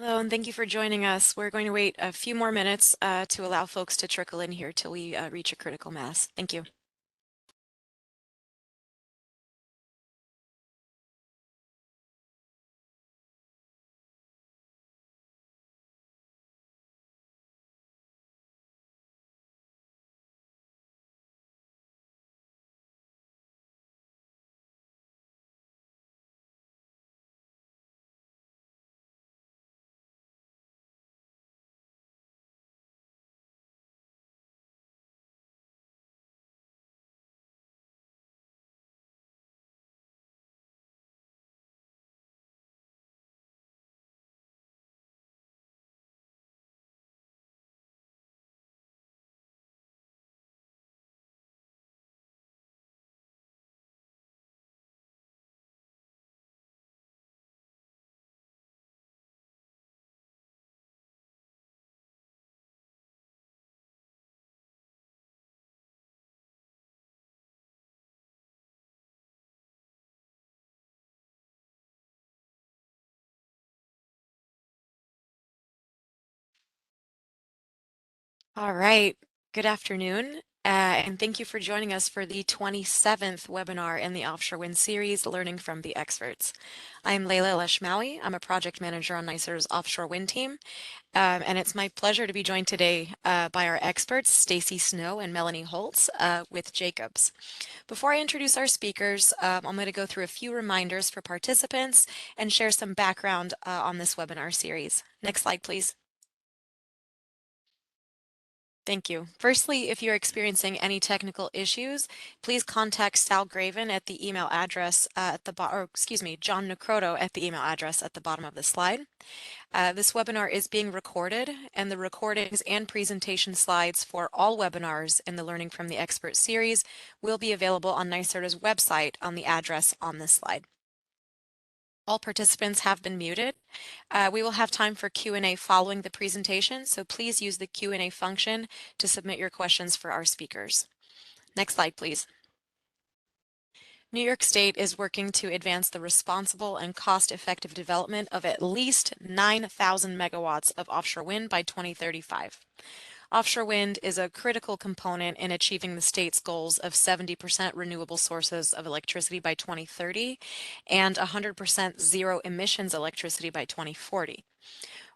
Hello, and thank you for joining us. We're going to wait a few more minutes to allow folks to trickle in here till we reach a critical mass. Thank you. All right. Good afternoon, and thank you for joining us for the 27th webinar in the Offshore Wind series, Learning from the Experts. I'm Layla Leshmawi. I'm a project manager on NYSERDA's offshore wind team, and it's my pleasure to be joined today by our experts, Stacey Snow and Melanie Holtz with Jacobs. Before I introduce our speakers, I'm going to go through a few reminders for participants and share some background on this webinar series. Next slide, please. Thank you. Firstly, if you're experiencing any technical issues, please contact Sal Graven at the email address John Necroto at the email address at the bottom of the slide. This webinar is being recorded, and the recordings and presentation slides for all webinars in the Learning from the Expert series will be available on NYSERDA's website on the address on this slide. All participants have been muted. We will have time for Q&A following the presentation, so please use the Q&A function to submit your questions for our speakers. Next slide, please. New York State is working to advance the responsible and cost-effective development of at least 9,000 megawatts of offshore wind by 2035. Offshore wind is a critical component in achieving the state's goals of 70% renewable sources of electricity by 2030 and 100% zero emissions electricity by 2040.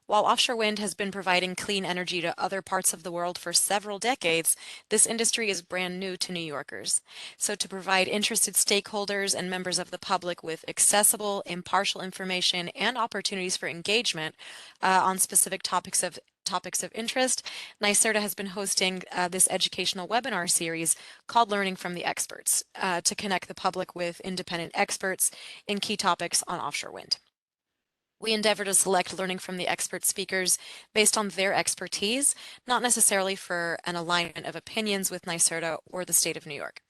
While offshore wind has been providing clean energy to other parts of the world for several decades, this industry is brand new to New Yorkers. So to provide interested stakeholders and members of the public with accessible, impartial information and opportunities for engagement on specific topics of interest, NYSERDA has been hosting this educational webinar series called Learning from the Experts to connect the public with independent experts in key topics on offshore wind. We endeavor to select learning from the expert speakers based on their expertise, not necessarily for an alignment of opinions with NYSERDA or the state of New York.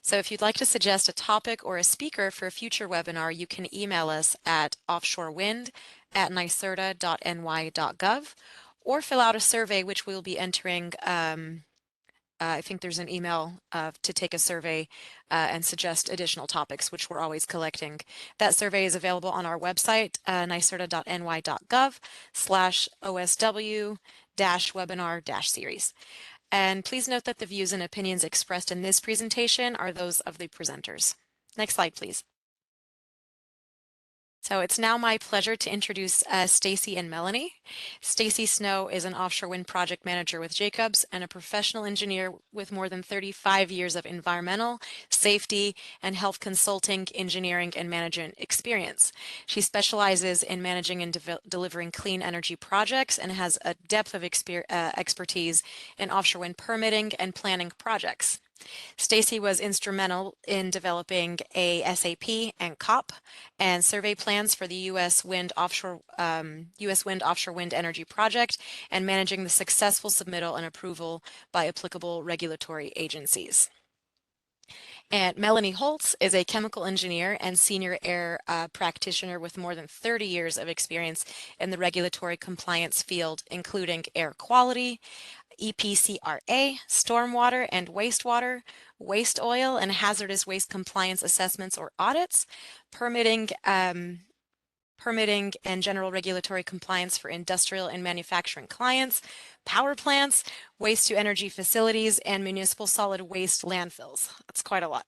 So if you'd like to suggest a topic or a speaker for a future webinar, you can email us at offshorewind@nyserda.ny.gov or fill out a survey, which we'll be entering. I think there's an email to take a survey and suggest additional topics, which we're always collecting. That survey is available on our website, nyserda.ny.gov/osw-webinar-series. And please note that the views and opinions expressed in this presentation are those of the presenters. Next slide, please. So it's now my pleasure to introduce Stacey and Melanie. Stacey Snow is an offshore wind project manager with Jacobs and a professional engineer with more than 35 years of environmental, safety, and health consulting, engineering, and management experience. She specializes in managing and delivering clean energy projects and has a depth of expertise in offshore wind permitting and planning projects. Stacey was instrumental in developing a SAP and COP and survey plans for the U.S. wind offshore wind energy project and managing the successful submittal and approval by applicable regulatory agencies. And Melanie Holtz is a chemical engineer and senior air practitioner with more than 30 years of experience in the regulatory compliance field, including air quality, EPCRA, stormwater and wastewater, waste oil and hazardous waste compliance assessments or audits, permitting permitting and general regulatory compliance for industrial and manufacturing clients, power plants, waste-to-energy facilities, and municipal solid waste landfills. That's quite a lot.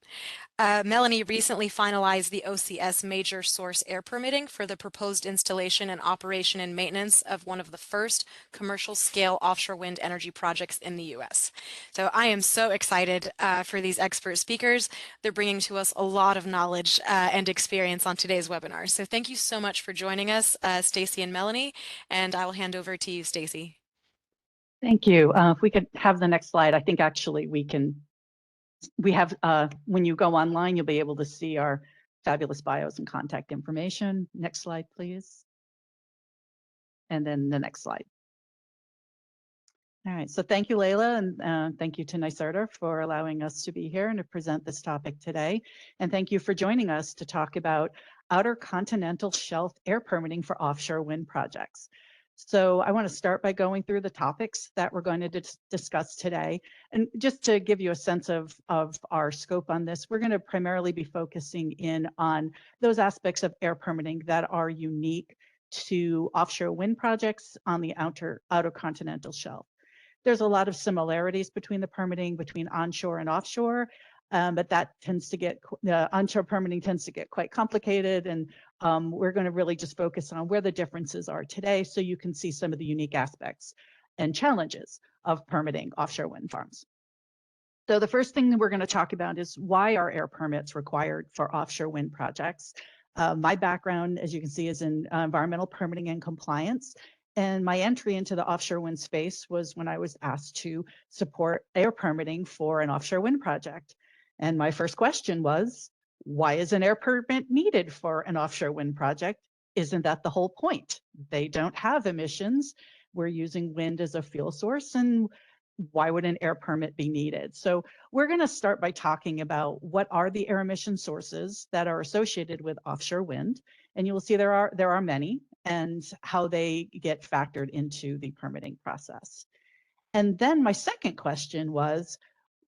Melanie recently finalized the OCS major source air permitting for the proposed installation and operation and maintenance of one of the first commercial scale offshore wind energy projects in the U.S. So I am so excited for these expert speakers. They're bringing to us a lot of knowledge and experience on today's webinar. So thank you so much for joining us, Stacey and Melanie, and I will hand over to you, Stacey. Thank you. If we could have the next slide, I think actually we have, when you go online, you'll be able to see our fabulous bios and contact information. Next slide, please. And then the next slide. All right, so thank you, Layla, and thank you to NYSERDA for allowing us to be here and to present this topic today. And thank you for joining us to talk about outer continental shelf air permitting for offshore wind projects. So I want to start by going through the topics that we're going to discuss today. And just to give you a sense of our scope on this, we're going to primarily be focusing in on those aspects of air permitting that are unique to offshore wind projects on the outer continental shelf. There's a lot of similarities between the permitting between onshore and offshore, but that tends to get, onshore permitting tends to get quite complicated, and we're going to really just focus on where the differences are today so you can see some of the unique aspects and challenges of permitting offshore wind farms. So the first thing that we're going to talk about is why are air permits required for offshore wind projects? My background, as you can see, is in environmental permitting and compliance. And my entry into the offshore wind space was when I was asked to support air permitting for an offshore wind project. And my first question was, why is an air permit needed for an offshore wind project? Isn't that the whole point? They don't have emissions. We're using wind as a fuel source, and why would an air permit be needed? So we're going to start by talking about what are the air emission sources that are associated with offshore wind. And you will see there are many, and how they get factored into the permitting process. And then my second question was,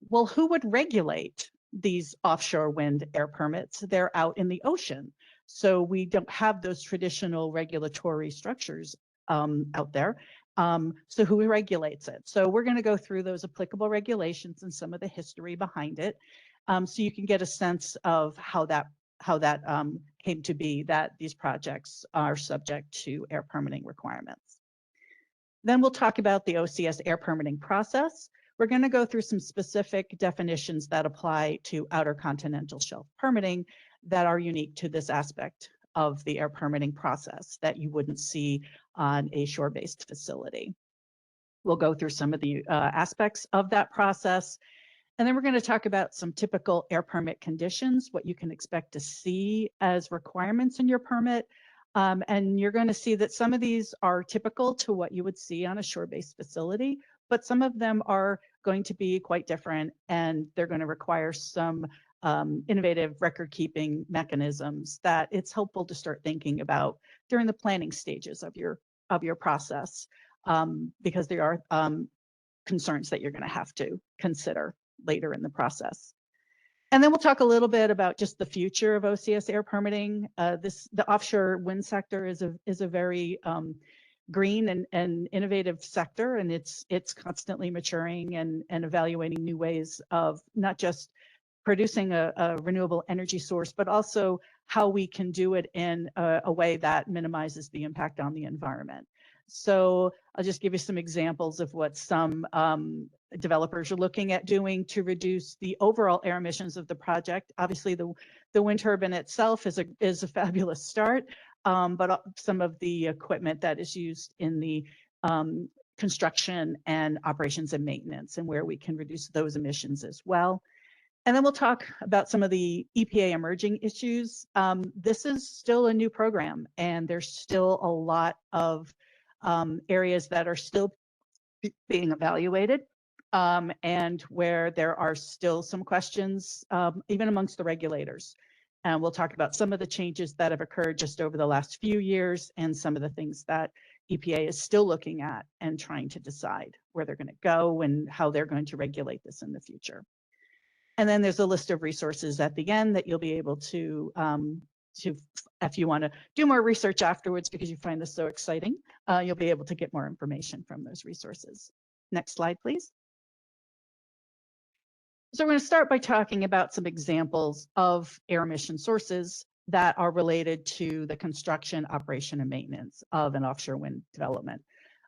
well, who would regulate these offshore wind air permits? They're out in the ocean. So we don't have those traditional regulatory structures out there. So who regulates it? So we're going to go through those applicable regulations and some of the history behind it, so you can get a sense of how that came to be that these projects are subject to air permitting requirements. Then we'll talk about the OCS air permitting process. We're going to go through some specific definitions that apply to outer continental shelf permitting that are unique to this aspect of the air permitting process that you wouldn't see on a shore-based facility. We'll go through some of the aspects of that process. And then we're going to talk about some typical air permit conditions, what you can expect to see as requirements in your permit. And you're going to see that some of these are typical to what you would see on a shore-based facility, but some of them are going to be quite different, and they're going to require some innovative record-keeping mechanisms that it's helpful to start thinking about during the planning stages of your process, because there are concerns that you're going to have to consider later in the process. And then we'll talk a little bit about just the future of OCS air permitting. The offshore wind sector is a very green and innovative sector, and it's constantly maturing and evaluating new ways of not just producing a renewable energy source, but also how we can do it in a way that minimizes the impact on the environment. So I'll just give you some examples of what some developers are looking at doing to reduce the overall air emissions of the project. Obviously, the wind turbine itself is a fabulous start, but some of the equipment that is used in the construction and operations and maintenance, and where we can reduce those emissions as well. And then we'll talk about some of the EPA emerging issues. This is still a new program, and there's still a lot of areas that are still being evaluated, and where there are still some questions, even amongst the regulators. And we'll talk about some of the changes that have occurred just over the last few years, and some of the things that EPA is still looking at and trying to decide where they're going to go and how they're going to regulate this in the future. And then there's a list of resources at the end that you'll be able to if you want to do more research afterwards because you find this so exciting, you'll be able to get more information from those resources. Next slide, please. So we're going to start by talking about some examples of air emission sources that are related to the construction, operation, and maintenance of an offshore wind development.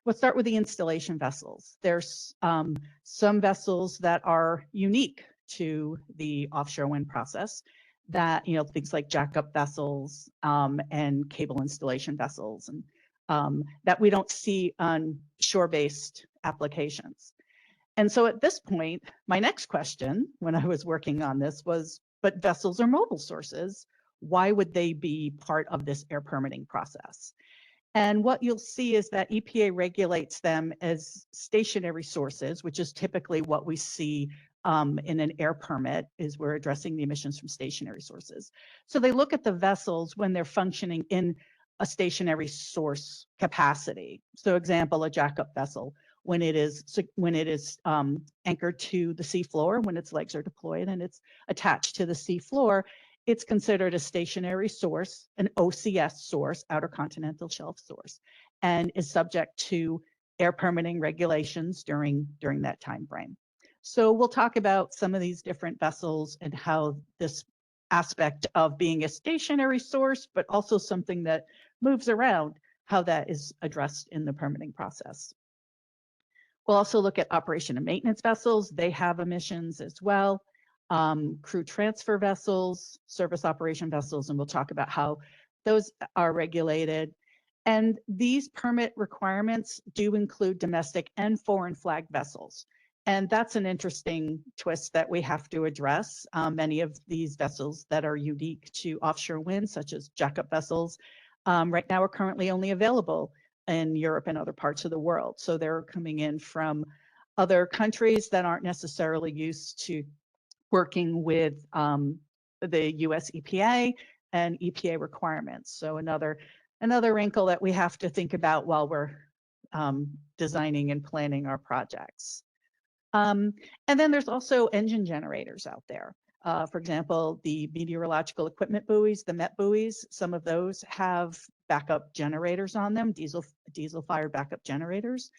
We'll start with the installation vessels. There's some vessels that are unique to the offshore wind process that, things like jackup vessels and cable installation vessels, and that we don't see on shore-based applications. And so at this point, my next question when I was working on this was, but vessels are mobile sources. Why would they be part of this air permitting process? And what you'll see is that EPA regulates them as stationary sources, which is typically what we see in an air permit, is we're addressing the emissions from stationary sources. So they look at the vessels when they're functioning in a stationary source capacity. So example, a jackup vessel, when it is anchored to the seafloor, when its legs are deployed and it's attached to the seafloor, it's considered a stationary source, an OCS source, outer continental shelf source, and is subject to air permitting regulations during that time frame. So we'll talk about some of these different vessels and how this aspect of being a stationary source, but also something that moves around, how that is addressed in the permitting process. We'll also look at operation and maintenance vessels. They have emissions as well. Crew transfer vessels, service operation vessels, and we'll talk about how those are regulated. And these permit requirements do include domestic and foreign flag vessels. And that's an interesting twist that we have to address. Many of these vessels that are unique to offshore wind, such as jackup vessels, right now are currently only available in Europe and other parts of the world. So they're coming in from other countries that aren't necessarily used to working with the US EPA and EPA requirements. So another wrinkle that we have to think about while we're designing and planning our projects. And then there's also engine generators out there. For example, the meteorological equipment buoys, the MET buoys, some of those have backup generators on them, diesel-fired backup generators.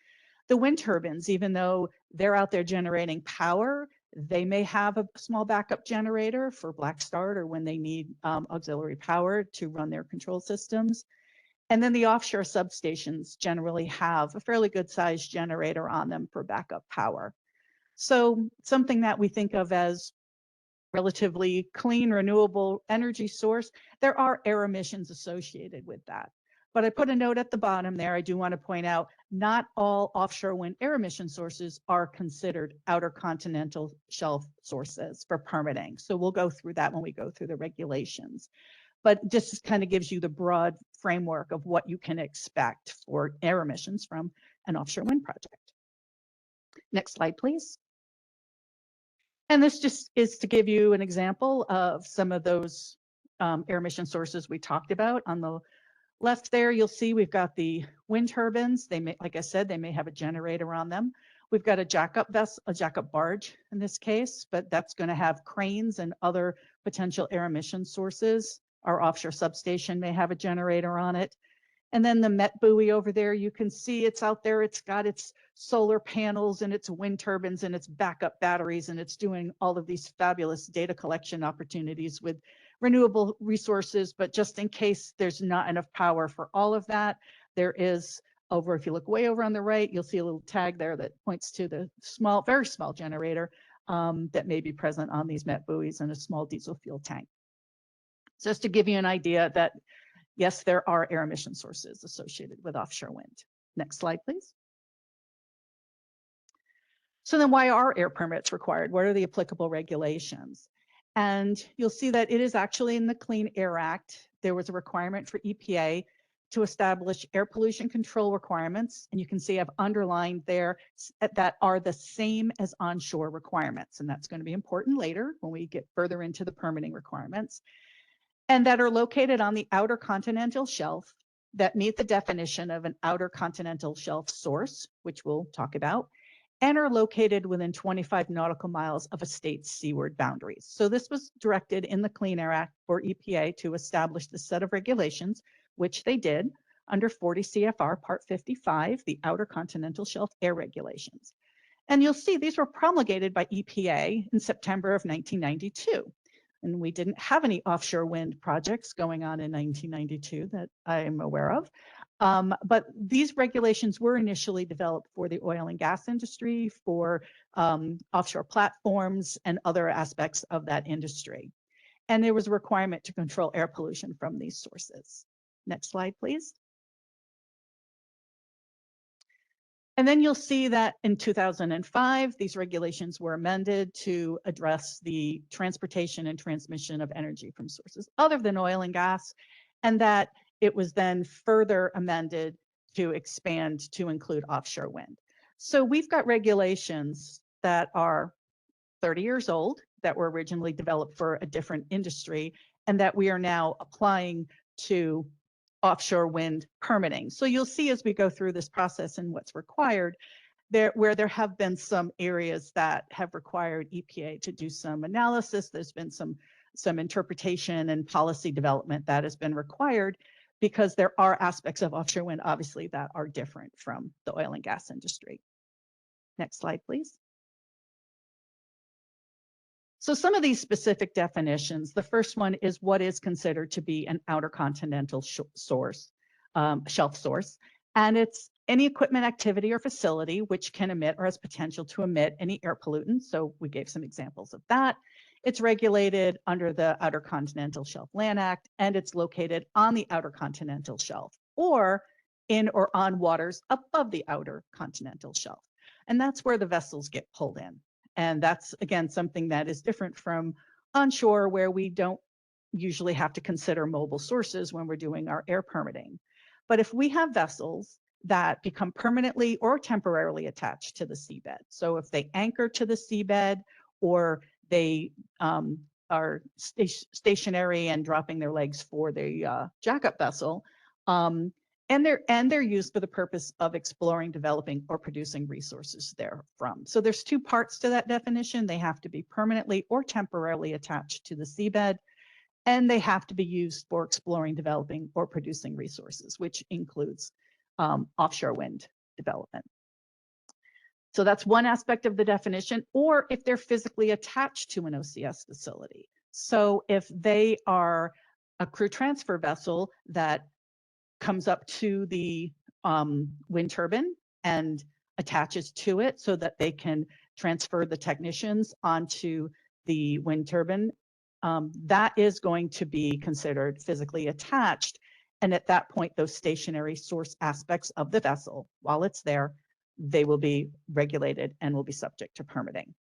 The wind turbines, even though they're out there generating power, they may have a small backup generator for black start or when they need auxiliary power to run their control systems. And then the offshore substations generally have a fairly good sized generator on them for backup power. So something that we think of as relatively clean, renewable energy source, there are air emissions associated with that. But I put a note at the bottom there. I do want to point out not all offshore wind air emission sources are considered outer continental shelf sources for permitting. So we'll go through that when we go through the regulations. But just kind of gives you the broad framework of what you can expect for air emissions from an offshore wind project. Next slide, please. And this just is to give you an example of some of those air emission sources we talked about. On the left there, you'll see we've got the wind turbines. They may, like I said, they may have a generator on them. We've got a jackup vessel, a jackup barge in this case, but that's going to have cranes and other potential air emission sources. Our offshore substation may have a generator on it. And then the MET buoy over there, you can see it's out there. It's got its solar panels and its wind turbines and its backup batteries, and it's doing all of these fabulous data collection opportunities with renewable resources. But just in case there's not enough power for all of that, there is over, if you look way over on the right, you'll see a little tag there that points to the small, very small generator that may be present on these MET buoys and a small diesel fuel tank. Just to give you an idea that yes, there are air emission sources associated with offshore wind. Next slide, please. So then why are air permits required? What are the applicable regulations? And you'll see that it is actually in the Clean Air Act. There was a requirement for EPA to establish air pollution control requirements. And you can see I've underlined there that are the same as onshore requirements. And that's going to be important later when we get further into the permitting requirements. And that are located on the outer continental shelf that meet the definition of an outer continental shelf source, which we'll talk about, and are located within 25 nautical miles of a state's seaward boundaries. So this was directed in the Clean Air Act for EPA to establish the set of regulations, which they did under 40 CFR Part 55, the Outer Continental Shelf Air Regulations. And you'll see these were promulgated by EPA in September of 1992. And we didn't have any offshore wind projects going on in 1992 that I'm aware of. But these regulations were initially developed for the oil and gas industry, for offshore platforms and other aspects of that industry. And there was a requirement to control air pollution from these sources. Next slide, please. And then you'll see that in 2005, these regulations were amended to address the transportation and transmission of energy from sources other than oil and gas, and that it was then further amended to expand to include offshore wind. So we've got regulations that are 30 years old, that were originally developed for a different industry, and that we are now applying to offshore wind permitting. So you'll see as we go through this process and what's required, where there have been some areas that have required EPA to do some analysis. There's been some interpretation and policy development that has been required, because there are aspects of offshore wind, obviously, that are different from the oil and gas industry. Next slide, please. So some of these specific definitions, the first one is what is considered to be an outer continental shelf source. And it's any equipment, activity, or facility which can emit or has potential to emit any air pollutants. So we gave some examples of that. It's regulated under the Outer Continental Shelf Land Act, and it's located on the Outer Continental Shelf or in or on waters above the Outer Continental Shelf. And that's where the vessels get pulled in. And that's, again, something that is different from onshore, where we don't usually have to consider mobile sources when we're doing our air permitting. But if we have vessels that become permanently or temporarily attached to the seabed, so if they anchor to the seabed, or they are stationary and dropping their legs for the jackup vessel, and they're used for the purpose of exploring, developing, or producing resources therefrom. So there's two parts to that definition. They have to be permanently or temporarily attached to the seabed, and they have to be used for exploring, developing, or producing resources, which includes offshore wind development. So that's one aspect of the definition, or if they're physically attached to an OCS facility. So if they are a crew transfer vessel that comes up to the wind turbine and attaches to it so that they can transfer the technicians onto the wind turbine, that is going to be considered physically attached. And at that point, those stationary source aspects of the vessel, while it's there, they will be regulated and will be subject to permitting.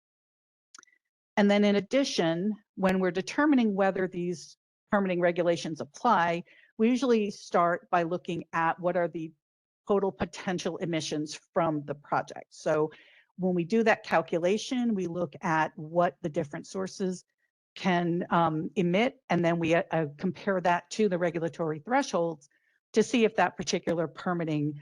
And then in addition, when we're determining whether these permitting regulations apply, we usually start by looking at what are the total potential emissions from the project. So when we do that calculation, we look at what the different sources can emit, and then we compare that to the regulatory thresholds to see if that particular permitting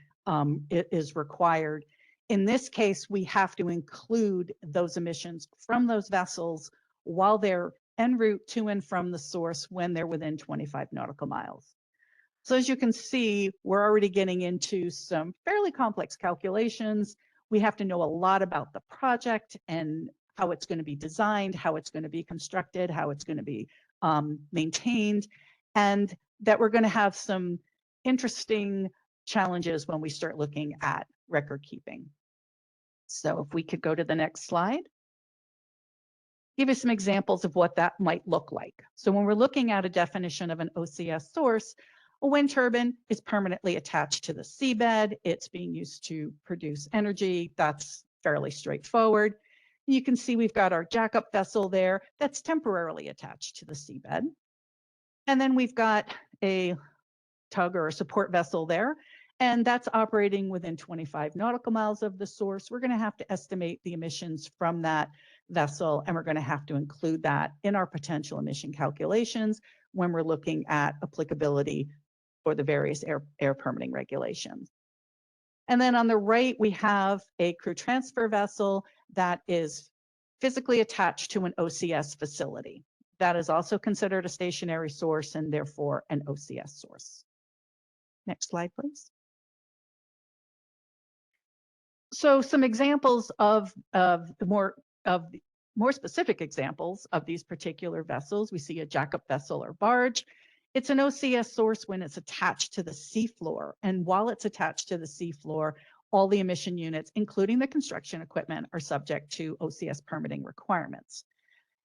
is required. In this case, we have to include those emissions from those vessels while they're en route to and from the source when they're within 25 nautical miles. So as you can see, we're already getting into some fairly complex calculations. We have to know a lot about the project and how it's going to be designed, how it's going to be constructed, how it's going to be maintained, and that we're going to have some interesting challenges when we start looking at record keeping. So if we could go to the next slide. Give you some examples of what that might look like. So when we're looking at a definition of an OCS source, a wind turbine is permanently attached to the seabed. It's being used to produce energy. That's fairly straightforward. You can see we've got our jackup vessel there that's temporarily attached to the seabed. And then we've got a tug or a support vessel there, and that's operating within 25 nautical miles of the source. We're going to have to estimate the emissions from that vessel, and we're going to have to include that in our potential emission calculations when we're looking at applicability for the various air permitting regulations. And then on the right, we have a crew transfer vessel that is physically attached to an OCS facility. That is also considered a stationary source and therefore an OCS source. Next slide, please. So some examples of more specific examples of these particular vessels. We see a jackup vessel or barge. It's an OCS source when it's attached to the seafloor. And while it's attached to the seafloor, all the emission units, including the construction equipment, are subject to OCS permitting requirements.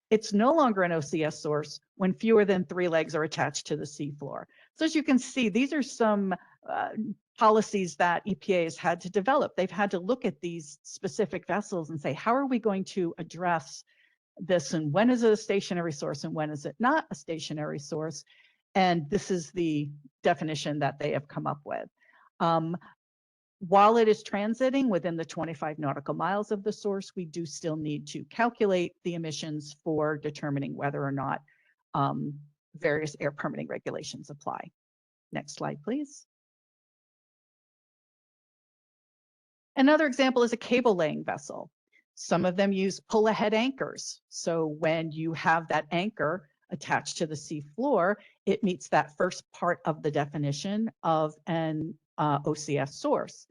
It's no longer an OCS source when fewer than 3 legs are attached to the seafloor. So as you can see, these are some policies that EPA has had to develop. They've had to look at these specific vessels and say, how are we going to address this, and when is it a stationary source and when is it not a stationary source? And this is the definition that they have come up with. While it is transiting within the 25 nautical miles of the source, we do still need to calculate the emissions for determining whether or not various air permitting regulations apply. Next slide, please. Another example is a cable laying vessel. Some of them use pull ahead anchors. So when you have that anchor attached to the sea floor, it meets that first part of the definition of an OCS source.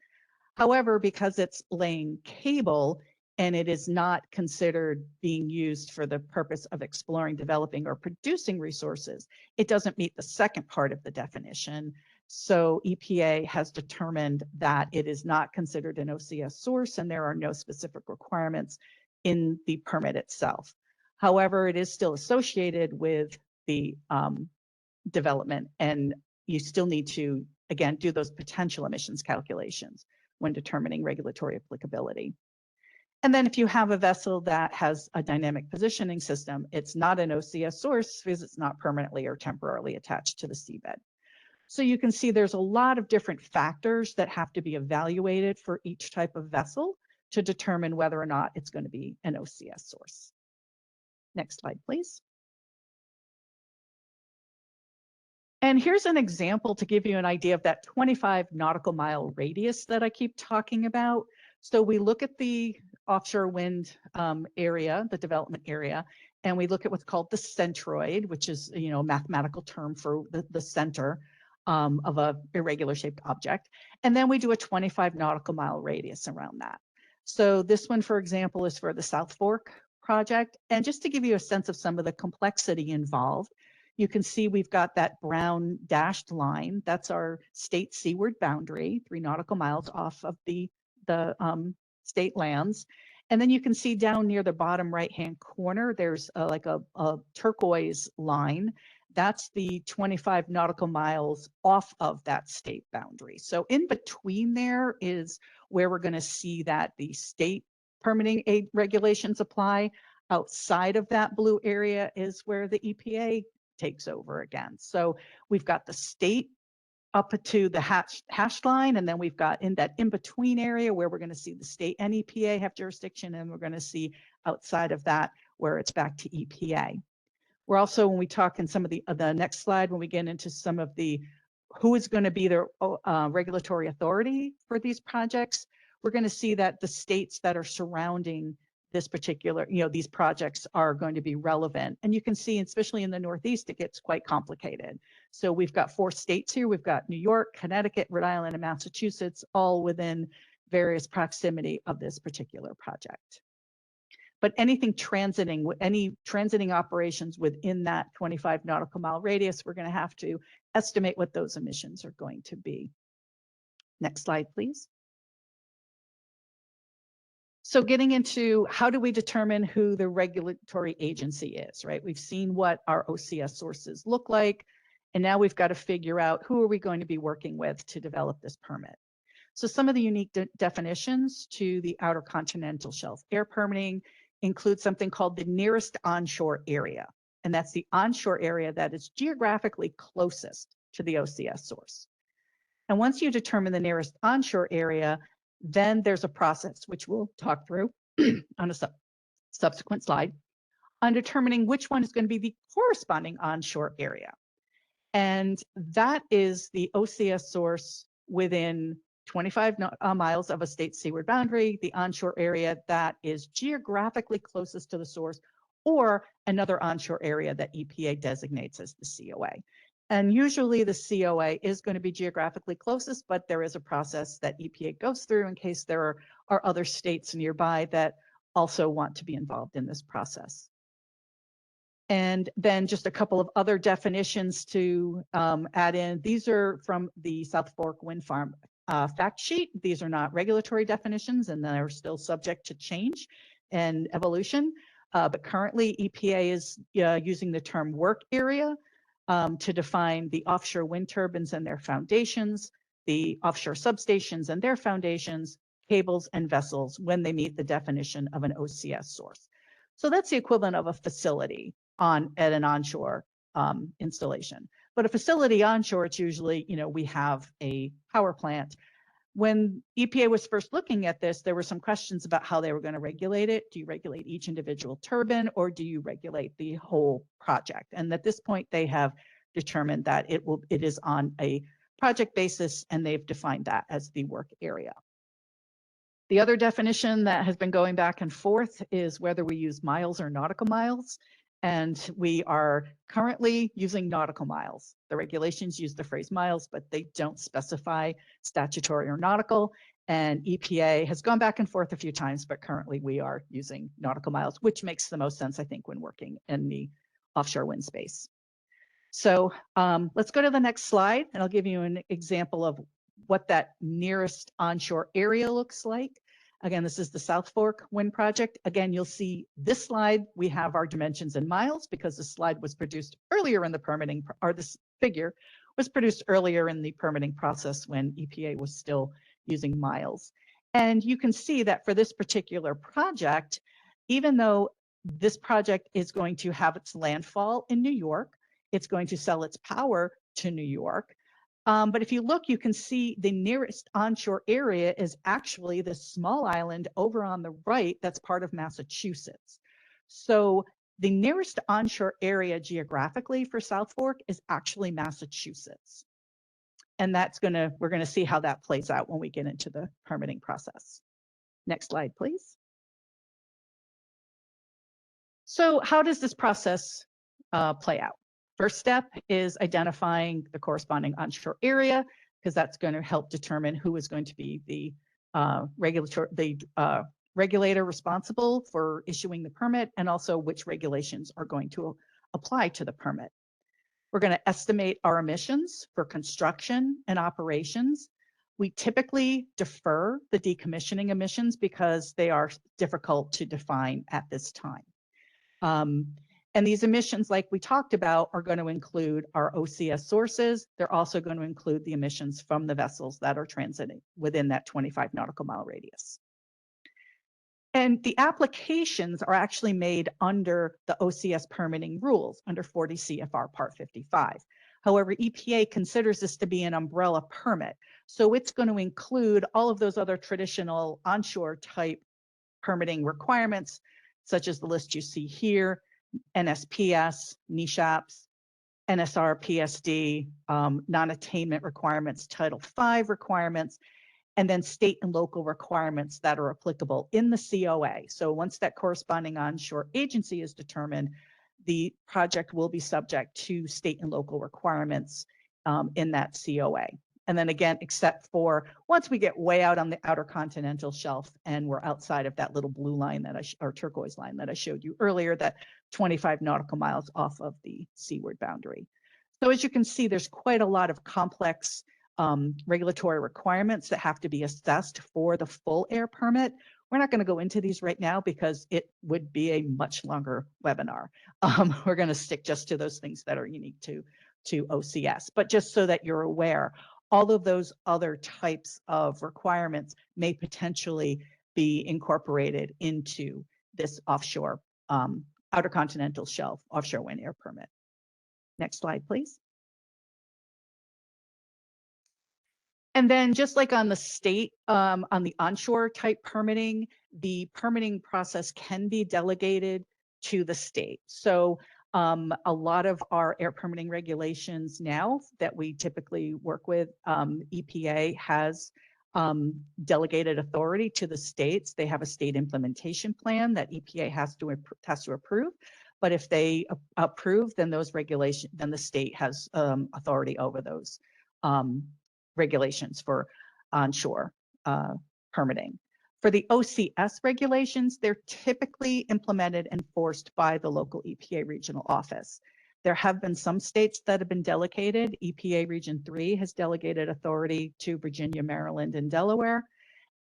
However, because it's laying cable and it is not considered being used for the purpose of exploring, developing, or producing resources, it doesn't meet the second part of the definition. So EPA has determined that it is not considered an OCS source and there are no specific requirements in the permit itself. However, it is still associated with the development, and you still need to, again, do those potential emissions calculations when determining regulatory applicability. And then if you have a vessel that has a dynamic positioning system, it's not an OCS source because it's not permanently or temporarily attached to the seabed. So you can see there's a lot of different factors that have to be evaluated for each type of vessel to determine whether or not it's going to be an OCS source. Next slide, please. And here's an example to give you an idea of that 25 nautical mile radius that I keep talking about. So we look at the offshore wind area, the development area, and we look at what's called the centroid, which is, you know, a mathematical term for the center of a irregular shaped object. And then we do a 25 nautical mile radius around that. So this one, for example, is for the South Fork project. And just to give you a sense of some of the complexity involved, you can see we've got that brown dashed line. That's our state seaward boundary, 3 nautical miles off of the state lands. And then you can see down near the bottom right-hand corner, there's like a turquoise line. That's the 25 nautical miles off of that state boundary. So in between there is where we're going to see that the state permitting aid regulations apply. Outside of that blue area is where the EPA takes over again. So we've got the state up to the hashed line, and then we've got in that in-between area where we're going to see the state and EPA have jurisdiction, and we're going to see outside of that where it's back to EPA. We're also, when we talk in some of the next slide, when we get into some of the who is going to be the regulatory authority for these projects, we're going to see that the states that are surrounding this particular, you know, these projects are going to be relevant. And you can see, especially in the Northeast, it gets quite complicated. So we've got 4 states here. We've got New York, Connecticut, Rhode Island, and Massachusetts, all within various proximity of this particular project. But anything transiting, any transiting operations within that 25 nautical mile radius, we're going to have to estimate what those emissions are going to be. Next slide, please. So getting into how do we determine who the regulatory agency is, right? We've seen what our OCS sources look like, and now we've got to figure out who are we going to be working with to develop this permit. So some of the unique definitions to the outer continental shelf air permitting include something called the nearest onshore area, and that's the onshore area that is geographically closest to the OCS source. And once you determine the nearest onshore area, then there's a process, which we'll talk through on a subsequent slide, on determining which one is going to be the corresponding onshore area. And that is the OCS source within 25 miles of a state seaward boundary, the onshore area that is geographically closest to the source, or another onshore area that EPA designates as the COA. And usually the COA is going to be geographically closest, but there is a process that EPA goes through in case there are other states nearby that also want to be involved in this process. And then just a couple of other definitions to add in. These are from the South Fork Wind Farm fact sheet. These are not regulatory definitions, and they're still subject to change and evolution. But currently, EPA is using the term work area to define the offshore wind turbines and their foundations, the offshore substations and their foundations, cables and vessels when they meet the definition of an OCS source. So that's the equivalent of a facility at an onshore installation. But a facility onshore, it's usually, we have a power plant. When EPA was first looking at this, there were some questions about how they were going to regulate it. Do you regulate each individual turbine, or do you regulate the whole project? And at this point, they have determined that it is on a project basis, and they've defined that as the work area. The other definition that has been going back and forth is whether we use miles or nautical miles. And we are currently using nautical miles. The regulations use the phrase miles, but they don't specify statutory or nautical. And EPA has gone back and forth a few times, but currently we are using nautical miles, which makes the most sense, I think, when working in the offshore wind space. So let's go to the next slide, and I'll give you an example of what that nearest onshore area looks like. Again, this is the South Fork Wind Project. Again, you'll see this slide, we have our dimensions in miles because this slide was produced earlier in the permitting, or this figure was produced earlier in the permitting process when EPA was still using miles. And you can see that for this particular project, even though this project is going to have its landfall in New York, it's going to sell its power to New York. But if you look, you can see the nearest onshore area is actually this small island over on the right that's part of Massachusetts. So the nearest onshore area geographically for South Fork is actually Massachusetts. And we're going to see how that plays out when we get into the permitting process. Next slide, please. So how does this process play out? First step is identifying the corresponding onshore area, because that's going to help determine who is going to be the regulator responsible for issuing the permit, and also which regulations are going to apply to the permit. We're going to estimate our emissions for construction and operations. We typically defer the decommissioning emissions because they are difficult to define at this time. And these emissions, like we talked about, are going to include our OCS sources. They're also going to include the emissions from the vessels that are transiting within that 25 nautical mile radius. And the applications are actually made under the OCS permitting rules, under 40 CFR Part 55. However, EPA considers this to be an umbrella permit. So it's going to include all of those other traditional onshore type permitting requirements, such as the list you see here: NSPS, NESHAPs, NSR, PSD, non-attainment requirements, Title V requirements, and then state and local requirements that are applicable in the COA. So once that corresponding onshore agency is determined, the project will be subject to state and local requirements in that COA. And then again, except for once we get way out on the outer continental shelf and we're outside of that little blue line or turquoise line that I showed you earlier, that 25 nautical miles off of the seaward boundary. So as you can see, there's quite a lot of complex regulatory requirements that have to be assessed for the full air permit. We're not going to go into these right now because it would be a much longer webinar. We're going to stick just to those things that are unique to OCS. But just so that you're aware, all of those other types of requirements may potentially be incorporated into this offshore outer continental shelf offshore wind air permit. Next slide, please. And then just like on the state, on the onshore type permitting, the permitting process can be delegated to the state. So a lot of our air permitting regulations now that we typically work with, EPA has delegated authority to the states. They have a state implementation plan that EPA has to approve. But if they approve, then those regulations, then the state has authority over those regulations for onshore permitting. For the OCS regulations, they're typically implemented and enforced by the local EPA regional office. There have been some states that have been delegated. EPA Region 3 has delegated authority to Virginia, Maryland, and Delaware.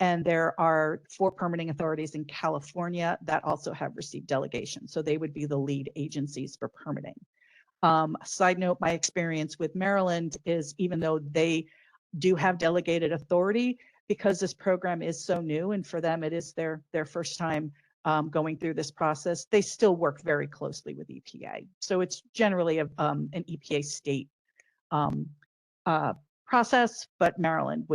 And there are 4 permitting authorities in California that also have received delegation. So they would be the lead agencies for permitting. Side note, my experience with Maryland is even though they do have delegated authority, because this program is so new and for them it is their first time going through this process, they still work very closely with EPA. So it's generally an EPA state process, but Maryland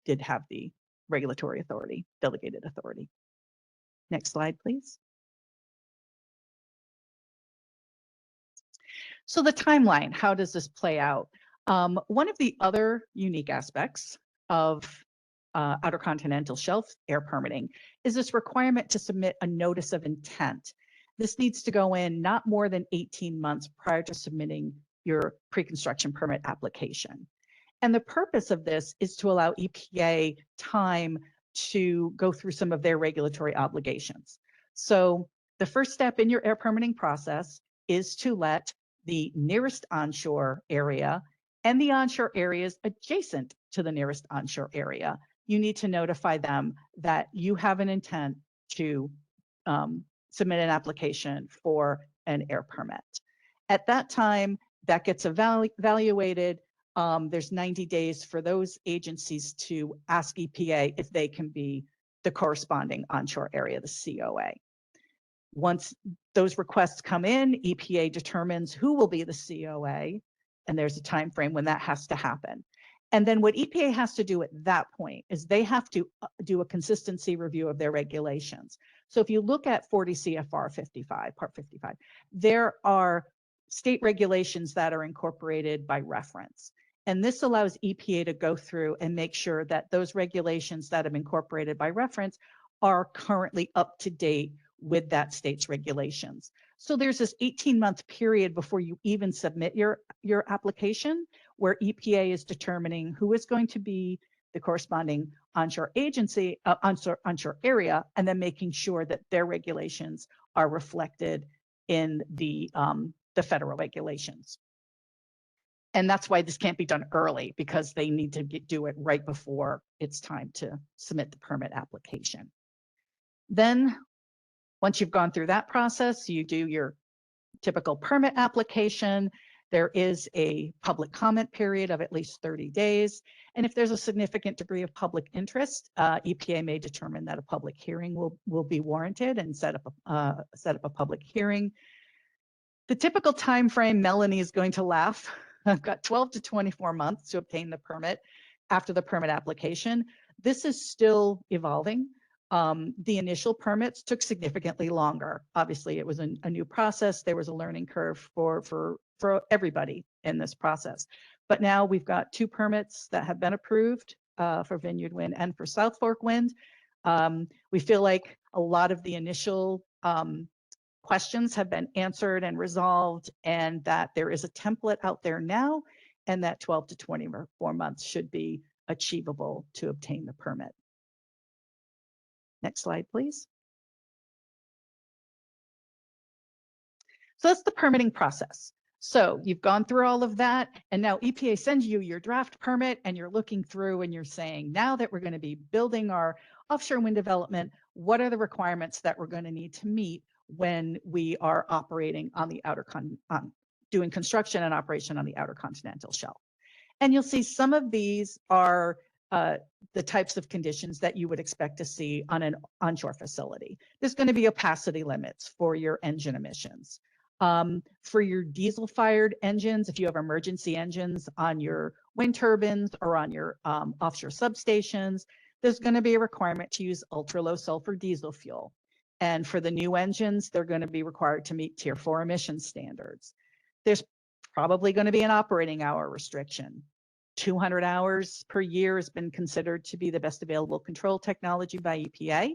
did have the regulatory authority, delegated authority. Next slide, please. So the timeline, how does this play out? One of the other unique aspects of Outer Continental Shelf air permitting is this requirement to submit a notice of intent. This needs to go in not more than 18 months prior to submitting your pre-construction permit application. And the purpose of this is to allow EPA time to go through some of their regulatory obligations. So the first step in your air permitting process is to let the nearest onshore area and the onshore areas adjacent to the nearest onshore area, you need to notify them that you have an intent to submit an application for an air permit. At that time, that gets evaluated. There's 90 days for those agencies to ask EPA if they can be the corresponding onshore area, the COA. Once those requests come in, EPA determines who will be the COA, and there's a time frame when that has to happen. And then what EPA has to do at that point is they have to do a consistency review of their regulations. So if you look at 40 CFR 55, Part 55, there are state regulations that are incorporated by reference. And this allows EPA to go through and make sure that those regulations that have incorporated by reference are currently up to date with that state's regulations. So there's this 18-month period before you even submit your application where EPA is determining who is going to be the corresponding onshore agency, onshore area, and then making sure that their regulations are reflected in the federal regulations. And that's why this can't be done early, because they need to do it right before it's time to submit the permit application. Then once you've gone through that process, you do your typical permit application. There is a public comment period of at least 30 days. And if there's a significant degree of public interest, EPA may determine that a public hearing will be warranted and set up a public hearing. The typical time frame, Melanie is going to laugh. I've got 12 to 24 months to obtain the permit after the permit application. This is still evolving. The initial permits took significantly longer. Obviously, it was a new process. There was a learning curve for everybody in this process. But now we've got 2 permits that have been approved for Vineyard Wind and for South Fork Wind. We feel like a lot of the initial questions have been answered and resolved, and that there is a template out there now, and that 12 to 24 months should be achievable to obtain the permit. Next slide, please. So that's the permitting process. So you've gone through all of that, and now EPA sends you your draft permit, and you're looking through and you're saying, now that we're going to be building our offshore wind development, what are the requirements that we're going to need to meet when we are operating on the doing construction and operation on the Outer Continental Shelf? And you'll see some of these are the types of conditions that you would expect to see on an onshore facility. There's going to be opacity limits for your engine emissions. For your diesel-fired engines, if you have emergency engines on your wind turbines or on your offshore substations, there's going to be a requirement to use ultra-low sulfur diesel fuel. And for the new engines, they're going to be required to meet Tier 4 emission standards. There's probably going to be an operating hour restriction. 200 hours per year has been considered to be the best available control technology by EPA.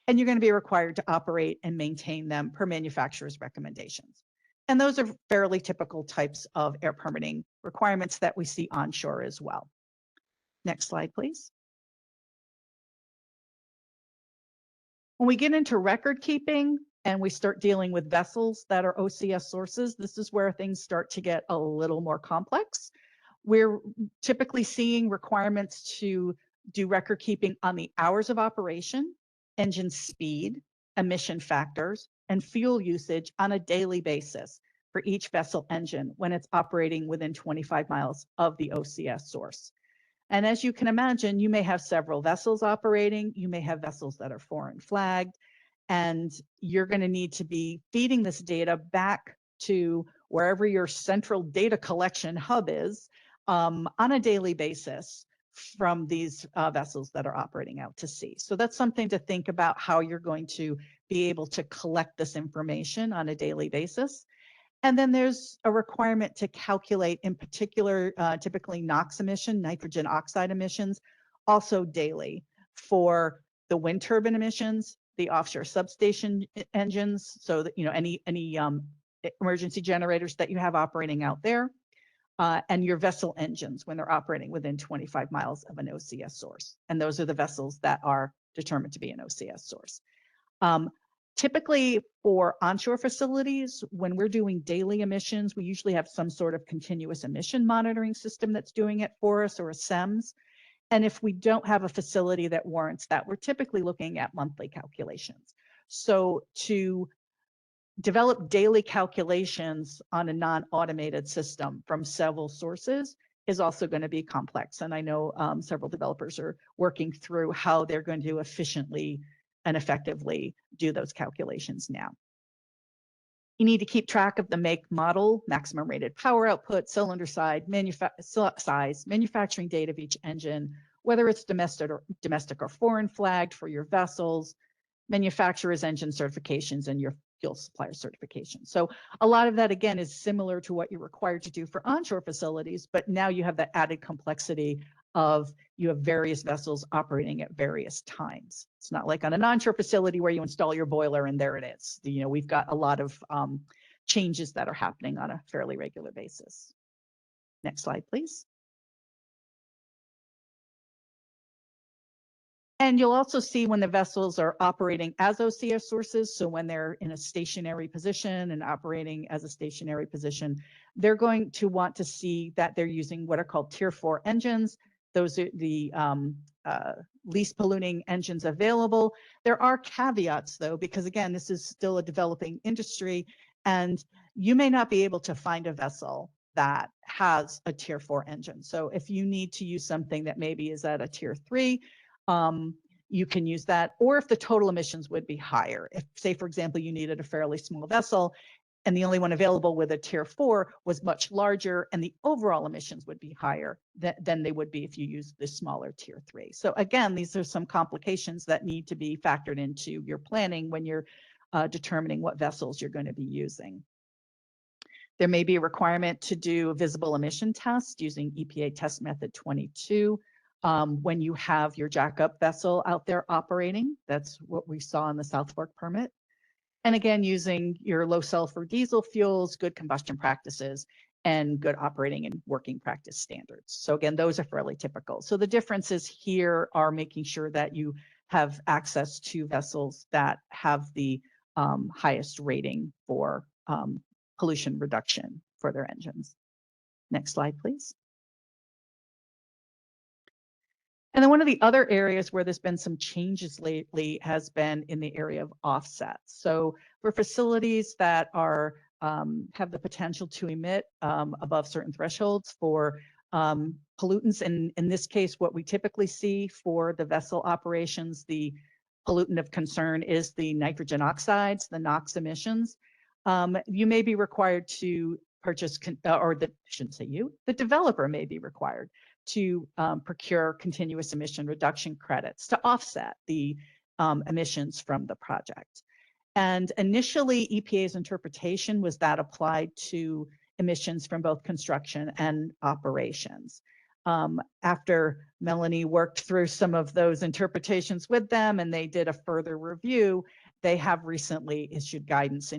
And you're going to be required to operate and maintain them per manufacturer's recommendations. And those are fairly typical types of air permitting requirements that we see onshore as well. Next slide, please. When we get into record keeping and we start dealing with vessels that are OCS sources, this is where things start to get a little more complex. We're typically seeing requirements to do record keeping on the hours of operation, engine speed, emission factors, and fuel usage on a daily basis for each vessel engine when it's operating within 25 miles of the OCS source. And as you can imagine, you may have several vessels operating, you may have vessels that are foreign flagged, and you're going to need to be feeding this data back to wherever your central data collection hub is on a daily basis from these vessels that are operating out to sea. So that's something to think about, how you're going to be able to collect this information on a daily basis. And then there's a requirement to calculate, in particular, typically NOx emission, nitrogen oxide emissions, also daily for the wind turbine emissions, the offshore substation engines, so that, you know, any emergency generators that you have operating out there, and your vessel engines when they're operating within 25 miles of an OCS source. And those are the vessels that are determined to be an OCS source. Typically for onshore facilities, when we're doing daily emissions, we usually have some sort of continuous emission monitoring system that's doing it for us, or a SEMS. And if we don't have a facility that warrants that, we're typically looking at monthly calculations. So to develop daily calculations on a non-automated system from several sources is also going to be complex. And I know several developers are working through how they're going to efficiently and effectively do those calculations now. You need to keep track of the make, model, maximum rated power output, cylinder size, manufacturing date of each engine, whether it's domestic or foreign flagged for your vessels, manufacturer's engine certifications, and your fuel supplier certification. So a lot of that, again, is similar to what you're required to do for onshore facilities, but now you have the added complexity of you have various vessels operating at various times. It's not like on an onshore facility where you install your boiler and there it is. You know, we've got a lot of changes that are happening on a fairly regular basis. Next slide, please. And you'll also see when the vessels are operating as OCS sources, so when they're in a stationary position and operating as a stationary position, they're going to want to see that they're using what are called Tier 4 engines. Those are the least polluting engines available. There are caveats, though, because again, this is still a developing industry, and you may not be able to find a vessel that has a Tier 4 engine. So if you need to use something that maybe is at a Tier 3, you can use that, or if the total emissions would be higher. If, say, for example, you needed a fairly small vessel and the only one available with a Tier 4 was much larger and the overall emissions would be higher than they would be if you use the smaller Tier 3. So again, these are some complications that need to be factored into your planning when you're determining what vessels you're going to be using. There may be a requirement to do a visible emission test using EPA test method 22. When you have your jackup vessel out there operating. That's what we saw in the South Fork permit. And again, using your low sulfur diesel fuels, good combustion practices, and good operating and working practice standards. So again, those are fairly typical. So the differences here are making sure that you have access to vessels that have the highest rating for pollution reduction for their engines. Next slide, please. And then one of the other areas where there's been some changes lately has been in the area of offsets. So for facilities that are have the potential to emit above certain thresholds for pollutants, and in this case, what we typically see for the vessel operations, the pollutant of concern is the nitrogen oxides, the NOx emissions. You may be required to purchase, the developer may be required to procure continuous emission reduction credits to offset the emissions from the project. And initially, EPA's interpretation was that applied to emissions from both construction and operations. after Melanie worked through some of those interpretations with them and they did a further review, they have recently issued guidance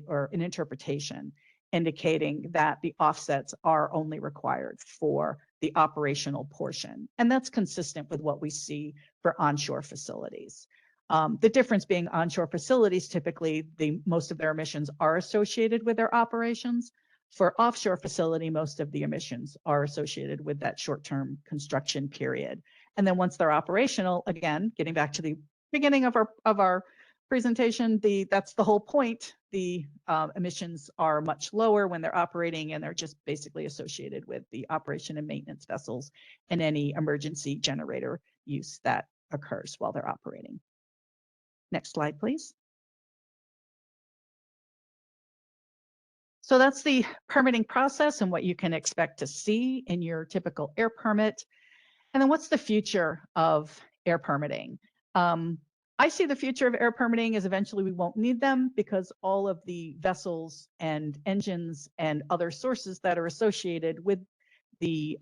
or an interpretation indicating that the offsets are only required for the operational portion. And that's consistent with what we see for onshore facilities. The difference being onshore facilities, typically most of their emissions are associated with their operations. For offshore facility, most of the emissions are associated with that short-term construction period. And then once they're operational, again, getting back to the beginning of our presentation, that's the whole point. The emissions are much lower when they're operating, and they're just basically associated with the operation and maintenance vessels and any emergency generator use that occurs while they're operating. Next slide, please. So that's the permitting process and what you can expect to see in your typical air permit. And then what's the future of air permitting? I see the future of air permitting as eventually we won't need them because all of the vessels and engines and other sources that are associated with the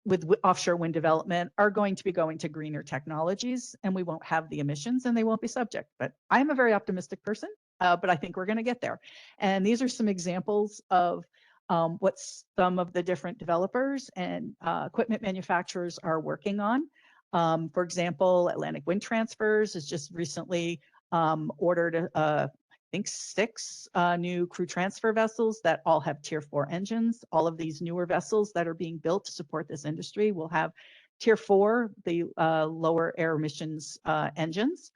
with offshore wind development are going to be going to greener technologies, and we won't have the emissions and they won't be subject. But I'm a very optimistic person, but I think we're going to get there. And these are some examples of what some of the different developers and equipment manufacturers are working on. For example, Atlantic Wind Transfers has just recently ordered I think 6 new crew transfer vessels that all have Tier 4 engines. All of these newer vessels that are being built to support this industry will have Tier 4, the lower air emissions engines.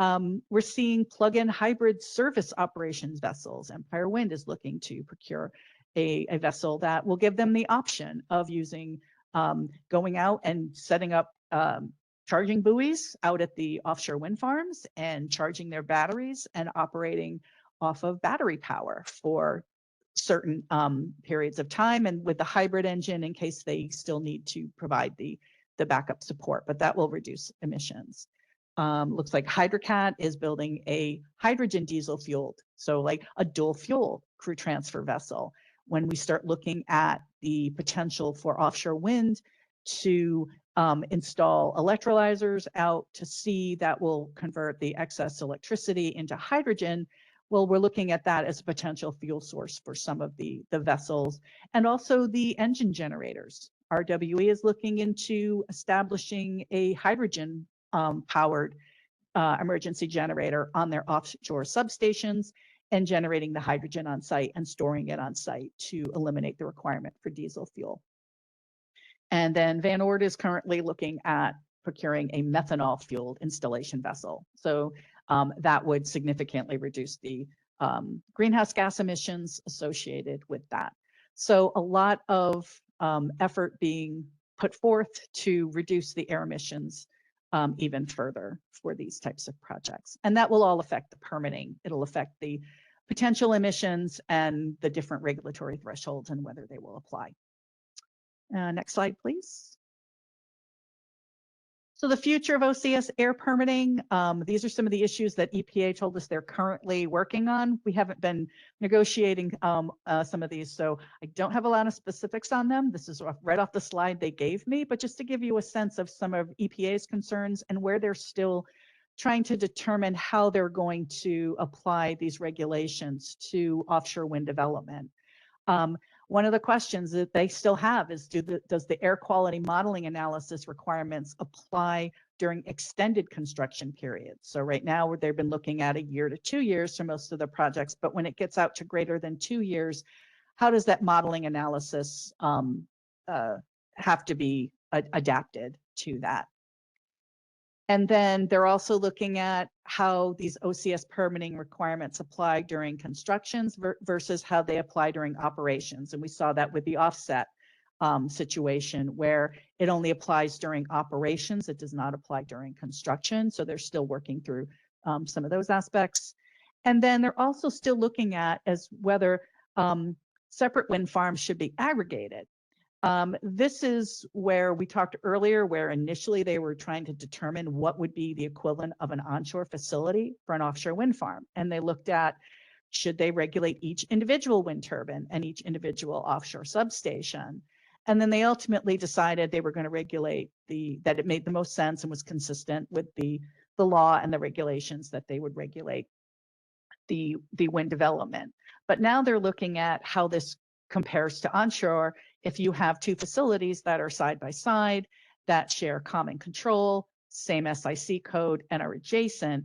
We're seeing plug-in hybrid service operations vessels. Empire Wind is looking to procure a vessel that will give them the option of using going out and setting up charging buoys out at the offshore wind farms and charging their batteries and operating off of battery power for certain periods of time, and with the hybrid engine in case they still need to provide the backup support, but that will reduce emissions. Looks like Hydrocat is building a hydrogen diesel fueled, so like a dual fuel crew transfer vessel. When we start looking at the potential for offshore wind to install electrolyzers out to sea that will convert the excess electricity into hydrogen, well, we're looking at that as a potential fuel source for some of the vessels and also the engine generators. RWE is looking into establishing a hydrogen powered emergency generator on their offshore substations and generating the hydrogen on site and storing it on site to eliminate the requirement for diesel fuel. And then Van Oord is currently looking at procuring a methanol fueled installation vessel. So that would significantly reduce the greenhouse gas emissions associated with that. So a lot of effort being put forth to reduce the air emissions even further for these types of projects. And that will all affect the permitting. It'll affect the potential emissions and the different regulatory thresholds and whether they will apply. Next slide, please. So the future of OCS air permitting, these are some of the issues that EPA told us they're currently working on. We haven't been negotiating some of these, so I don't have a lot of specifics on them. This is right off the slide they gave me, but just to give you a sense of some of EPA's concerns and where they're still trying to determine how they're going to apply these regulations to offshore wind development. One of the questions that they still have is, does the air quality modeling analysis requirements apply during extended construction periods? So right now they've been looking at 1 year to 2 years for most of the projects, but when it gets out to greater than 2 years, how does that modeling analysis have to be adapted to that? And then they're also looking at how these OCS permitting requirements apply during constructions versus how they apply during operations. And we saw that with the offset situation where it only applies during operations. It does not apply during construction. So they're still working through some of those aspects. And then they're also still looking at as whether separate wind farms should be aggregated. This is where we talked earlier, where initially they were trying to determine what would be the equivalent of an onshore facility for an offshore wind farm. And they looked at, should they regulate each individual wind turbine and each individual offshore substation? And then they ultimately decided they were going to regulate that it made the most sense and was consistent with the law and the regulations that they would regulate the wind development. But now they're looking at how this compares to onshore. If you have two facilities that are side by side, that share common control, same SIC code, and are adjacent,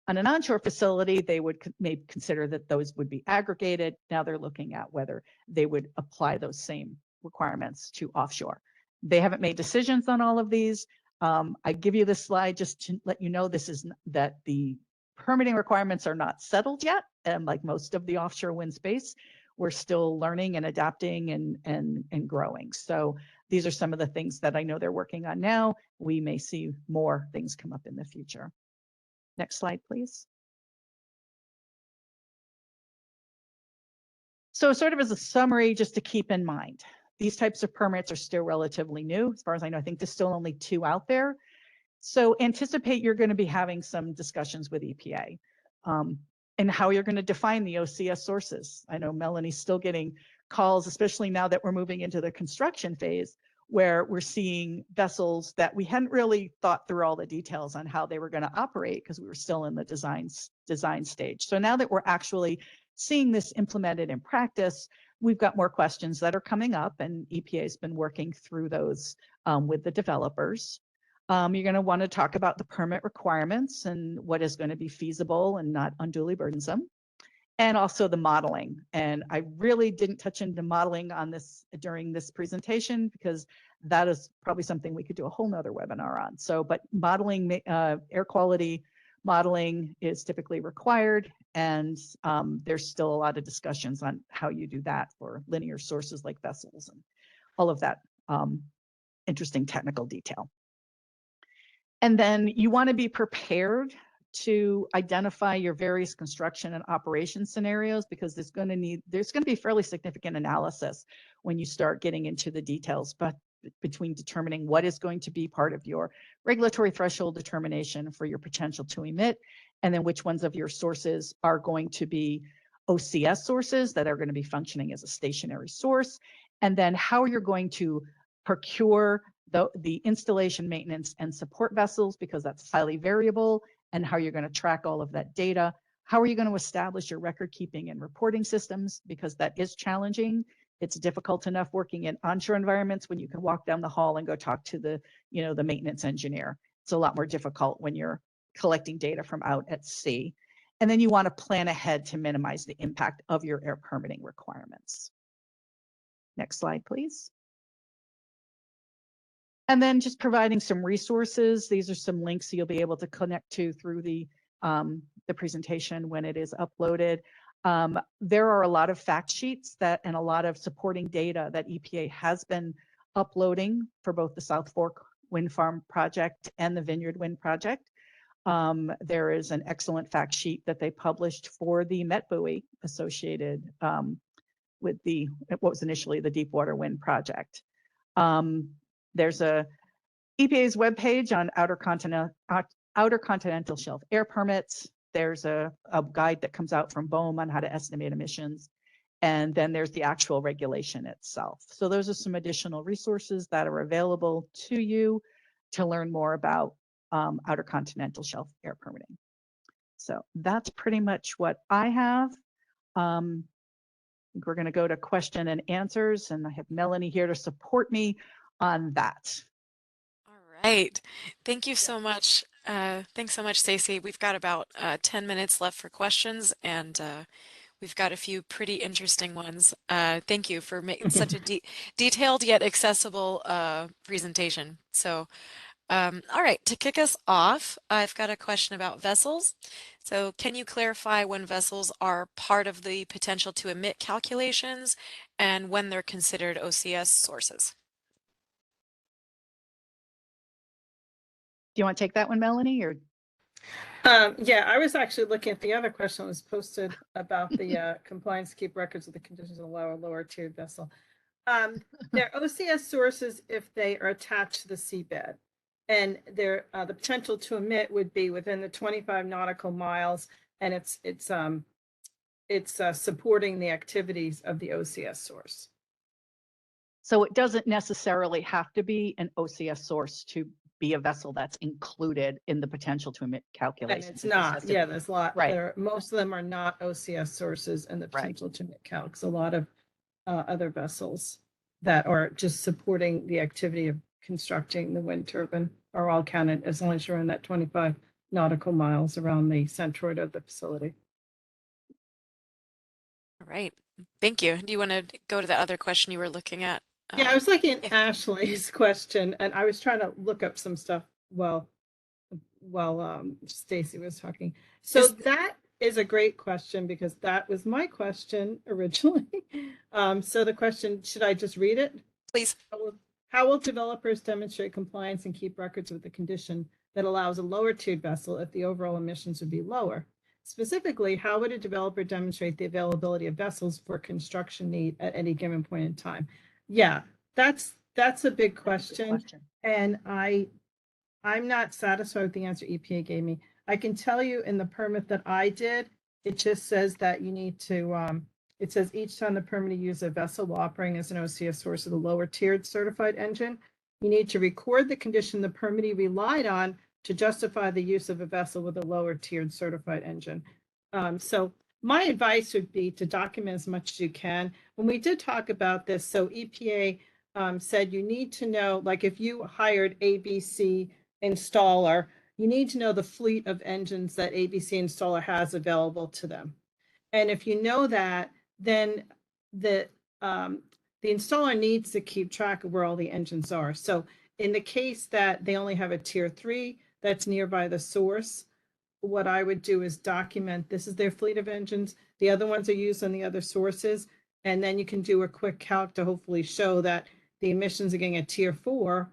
on an onshore facility, they would maybe consider that those would be aggregated. Now they're looking at whether they would apply those same requirements to offshore. They haven't made decisions on all of these. I give you this slide just to let you know that the permitting requirements are not settled yet. And like most of the offshore wind space, we're still learning and adapting and growing. So these are some of the things that I know they're working on now. We may see more things come up in the future. Next slide, please. So sort of as a summary, just to keep in mind, these types of permits are still relatively new. As far as I know, I think there's still only 2 out there. So anticipate you're going to be having some discussions with EPA and how you're going to define the OCS sources. I know Melanie's still getting calls, especially now that we're moving into the construction phase, where we're seeing vessels that we hadn't really thought through all the details on how they were going to operate because we were still in the design stage. So now that we're actually seeing this implemented in practice, we've got more questions that are coming up, and EPA has been working through those with the developers. You're going to want to talk about the permit requirements and what is going to be feasible and not unduly burdensome, and also the modeling. And I really didn't touch into modeling on this during this presentation because that is probably something we could do a whole nother webinar on. So, but modeling, air quality modeling is typically required, and there's still a lot of discussions on how you do that for linear sources like vessels and all of that interesting technical detail. And then you want to be prepared to identify your various construction and operation scenarios, because there's going to be fairly significant analysis when you start getting into the details, but between determining what is going to be part of your regulatory threshold determination for your potential to emit, and then which ones of your sources are going to be OCS sources that are going to be functioning as a stationary source, and then how you're going to procure the installation, maintenance, and support vessels, because that's highly variable, and how you're going to track all of that data. How are you going to establish your record keeping and reporting systems, because that is challenging. It's difficult enough working in onshore environments when you can walk down the hall and go talk to the maintenance engineer. It's a lot more difficult when you're collecting data from out at sea. And then you want to plan ahead to minimize the impact of your air permitting requirements. Next slide, please. And then just providing some resources. These are some links you'll be able to connect to through the presentation when it is uploaded. There are a lot of fact sheets and a lot of supporting data that EPA has been uploading for both the South Fork Wind Farm project and the Vineyard Wind project. There is an excellent fact sheet that they published for the Met buoy associated with what was initially the Deepwater Wind project. There's a EPA's webpage on outer continental shelf air permits. There's a guide that comes out from BOEM on how to estimate emissions. And then there's the actual regulation itself. So those are some additional resources that are available to you to learn more about outer continental shelf air permitting. So that's pretty much what I have. I think we're going to go to question and answers, and I have Melanie here to support me on that. All right. Thank you so much. Thanks so much, Stacey. We've got about 10 minutes left for questions, and we've got a few pretty interesting ones. Thank you for making such a detailed yet accessible presentation. So, all right, to kick us off, I've got a question about vessels. So can you clarify when vessels are part of the potential to emit calculations and when they're considered OCS sources? Do you want to take that one, Melanie, or? Yeah, I was actually looking at the other question that was posted about the compliance to keep records of the conditions of the lower tiered vessel. They're OCS sources if they are attached to the seabed, and the potential to emit would be within the 25 nautical miles, and it's supporting the activities of the OCS source. So it doesn't necessarily have to be an OCS source to be a vessel that's included in the potential to emit And calculation. it's It just has not, to yeah, be- there's a lot, Right. most of them are not OCS sources and the Right. potential to emit calcs. A lot of other vessels that are just supporting the activity of constructing the wind turbine are all counted as long as you're in that 25 nautical miles around the centroid of the facility. All right. Thank you. Do you want to go to the other question you were looking at? Yeah, I was looking at yeah. Ashley's question and I was trying to look up some stuff while Stacey was talking. So that is a great question because that was my question originally. So the question, should I just read it? Please. How will developers demonstrate compliance and keep records with the condition that allows a lower tiered vessel if the overall emissions would be lower? Specifically, how would a developer demonstrate the availability of vessels for construction need at any given point in time? Yeah, that's a big question. And I'm not satisfied with the answer EPA gave me. I can tell you in the permit that I did, it just says that you need to, it says each time the permitee uses a vessel while operating as an OCS source of the lower tiered certified engine, you need to record the condition the permitee relied on to justify the use of a vessel with a lower tiered certified engine. So my advice would be to document as much as you can. When we did talk about this, so EPA said you need to know, like if you hired ABC installer, you need to know the fleet of engines that ABC installer has available to them. And if you know that, then the installer needs to keep track of where all the engines are. So in the case that they only have a tier 3 that's nearby the source, what I would do is document this is their fleet of engines. The other ones are used on the other sources. And then you can do a quick calc to hopefully show that the emissions of getting a tier 4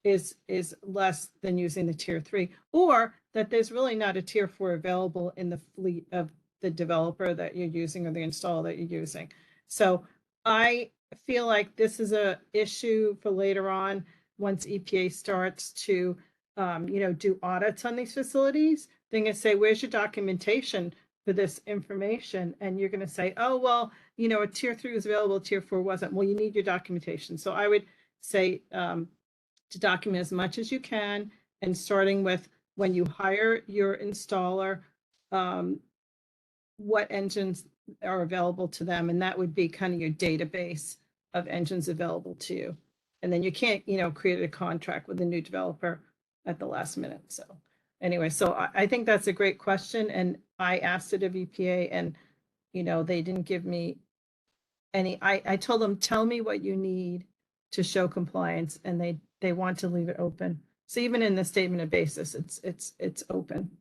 is less than using the tier 3, or that there's really not a tier 4 available in the fleet of the developer that you're using or the installer that you're using. So I feel like this is a issue for later on once EPA starts to do audits on these facilities. They're going to say, where's your documentation for this information? And you're going to say, oh, well, a tier 3 was available, tier 4 wasn't. Well, you need your documentation. So I would say to document as much as you can, and starting with when you hire your installer, what engines are available to them, and that would be kind of your database of engines available to you. And then you can't, create a contract with a new developer at the last minute. So anyway, so I think that's a great question, and I asked it of EPA, and they didn't give me any. I told them, tell me what you need to show compliance, and they want to leave it open. So even in the statement of basis, it's open.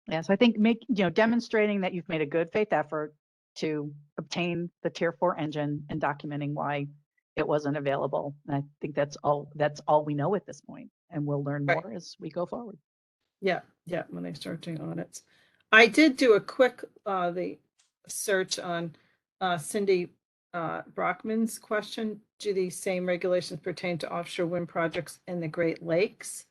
Yeah, so I think demonstrating that you've made a good faith effort to obtain the tier 4 engine and documenting why it wasn't available. And I think that's all we know at this point, and we'll learn more as we go forward. Yeah, when they start doing audits. I did do a quick the search on Cindy Brockman's question. Do these same regulations pertain to offshore wind projects in the Great Lakes?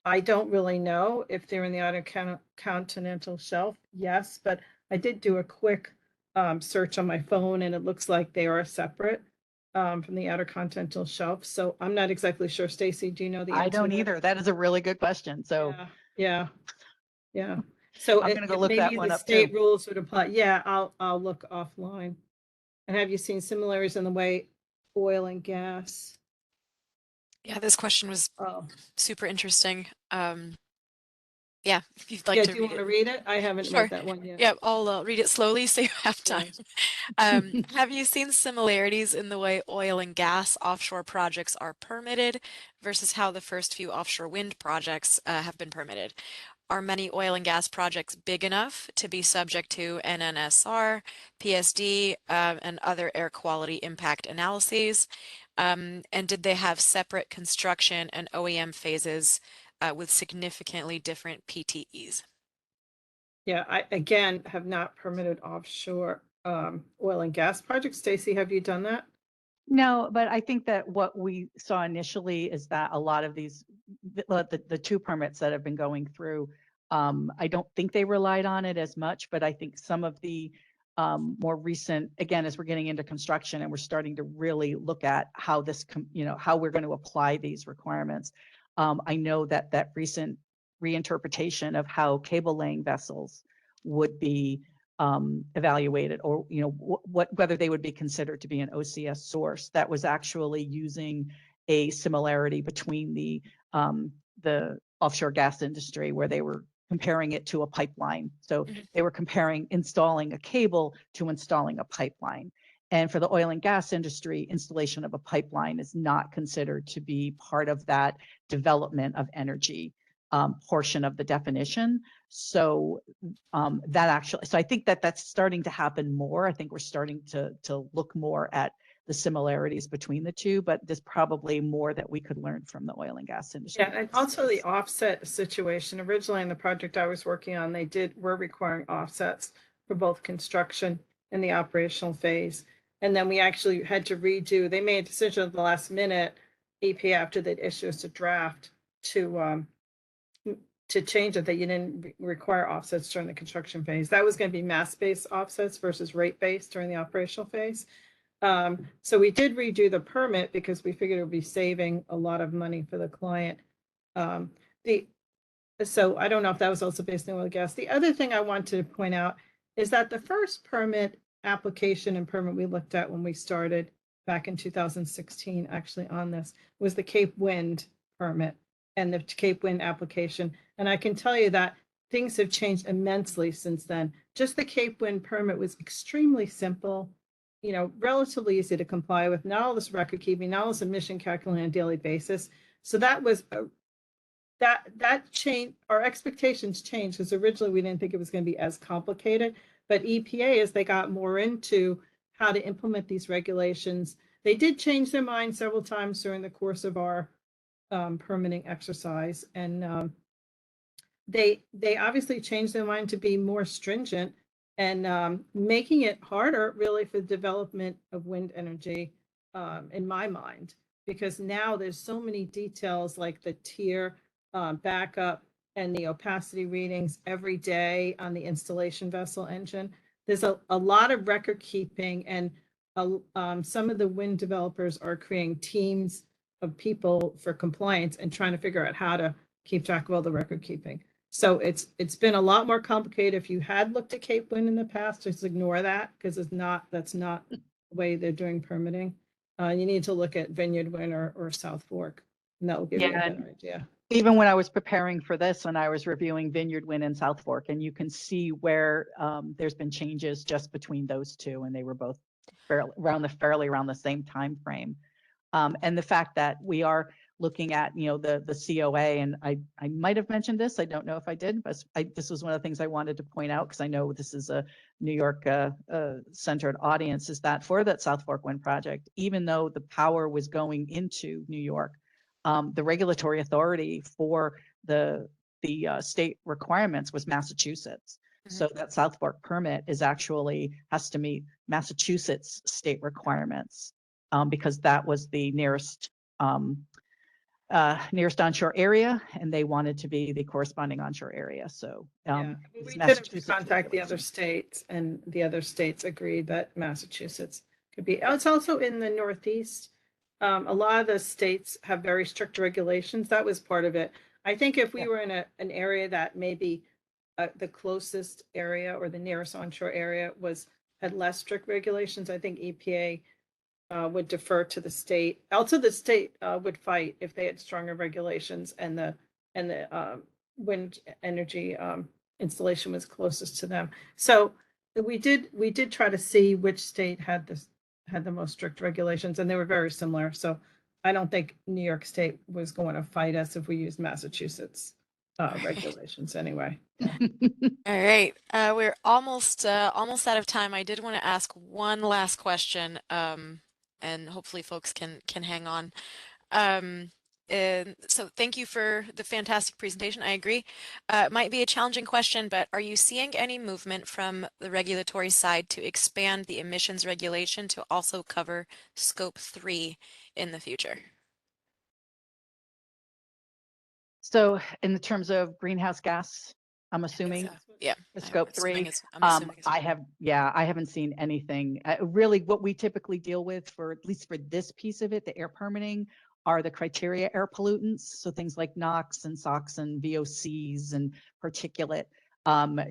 I don't really know if they're in the outer continental shelf. Yes, but I did do a quick search on my phone, and it looks like they are separate from the outer continental shelf. So I'm not exactly sure. Stacey, do you know the answer? I don't either. That is a really good question. So yeah. So I'm going to go look that maybe one the up state too. rules would apply. Yeah, I'll look offline. And have you seen similarities in the way oil and gas? Yeah, this question was super interesting. Yeah, if you'd like Yeah, to do you read want it. to read it? I haven't Sure. read that one yet. Yeah, I'll read it slowly so you have time. Have you seen similarities in the way oil and gas offshore projects are permitted versus how the first few offshore wind projects have been permitted? Are many oil and gas projects big enough to be subject to NNSR, PSD, and other air quality impact analyses? And did they have separate construction and OEM phases with significantly different PTEs? Yeah, I again have not permitted offshore oil and gas projects. Stacey, have you done that? No, but I think that what we saw initially is that a lot of these, the 2 permits that have been going through, I don't think they relied on it as much, but I think some of the more recent, again, as we're getting into construction and we're starting to really look at how this, how we're going to apply these requirements. I know that that recent reinterpretation of how cable laying vessels would be evaluated, or whether they would be considered to be an OCS source, that was actually using a similarity between the offshore gas industry, where they were comparing it to a pipeline. So they were comparing installing a cable to installing a pipeline. And for the oil and gas industry, installation of a pipeline is not considered to be part of that development of energy portion of the definition. So that actually, so I think that that's starting to happen more. I think we're starting to look more at the similarities between the two, but there's probably more that we could learn from the oil and gas industry. Yeah, and also the offset situation. Originally in the project I was working on, were requiring offsets for both construction and the operational phase. And then we actually had to redo, they made a decision at the last minute, EPA, after they'd issue us a draft to change it, that you didn't require offsets during the construction phase. That was going to be mass-based offsets versus rate-based during the operational phase. So we did redo the permit because we figured it would be saving a lot of money for the client. So I don't know if that was also based on oil and gas. The other thing I want to point out is that the first permit application and permit we looked at when we started back in 2016, actually on this, was the Cape Wind permit and the Cape Wind application. And I can tell you that things have changed immensely since then. Just the Cape Wind permit was extremely simple, relatively easy to comply with, not all this record keeping, not all this emission calculating on a daily basis. So that was that change. Our expectations changed, because originally we didn't think it was going to be as complicated, but EPA, as they got more into how to implement these regulations, they did change their mind several times during the course of our permitting exercise. And they obviously changed their mind to be more stringent, and making it harder really for the development of wind energy, in my mind, because now there's so many details like the tier backup and the opacity readings every day on the installation vessel engine. There's a lot of record keeping, and some of the wind developers are creating teams of people for compliance and trying to figure out how to keep track of all the record keeping. So it's been a lot more complicated. If you had looked at Cape Wind in the past, just ignore that, because that's not the way they're doing permitting. You need to look at Vineyard Wind or South Fork, and that will give you a better idea. Even when I was preparing for this, and I was reviewing Vineyard Wind and South Fork, and you can see where there's been changes just between those two, and they were both around the same time frame. And the fact that we are looking at the COA, and I might have mentioned this, I don't know if I did, but this was one of the things I wanted to point out, because I know this is a New York centered audience, is that for that South Fork Wind project, even though the power was going into New York, the regulatory authority for the state requirements was Massachusetts. So that South Fork permit has to meet Massachusetts state requirements, because that was the nearest onshore area, and they wanted to be the corresponding onshore area. So we did contact the other states, and the other states agreed that Massachusetts could be. It's also in the Northeast. A lot of the states have very strict regulations. That was part of it. I think if we were in an area that maybe the closest area or the nearest onshore area had less strict regulations, I think EPA would defer to the state. Also, the state would fight if they had stronger regulations, and the wind energy installation was closest to them. So we did try to see which state had the most strict regulations, and they were very similar. So I don't think New York State was going to fight us if we used Massachusetts regulations anyway. Yeah. All right, we're almost out of time. I did want to ask one last question, and hopefully folks can hang on. And so thank you for the fantastic presentation. I agree. It might be a challenging question, but are you seeing any movement from the regulatory side to expand the emissions regulation to also cover Scope 3 in the future? So in the terms of greenhouse gas, I'm assuming. Yeah, The scope assuming 3. I'm assuming it's I haven't seen anything. Really, what we typically deal with, for at least for this piece of it, the air permitting, are the criteria air pollutants. So things like NOx and SOx and VOCs and particulate,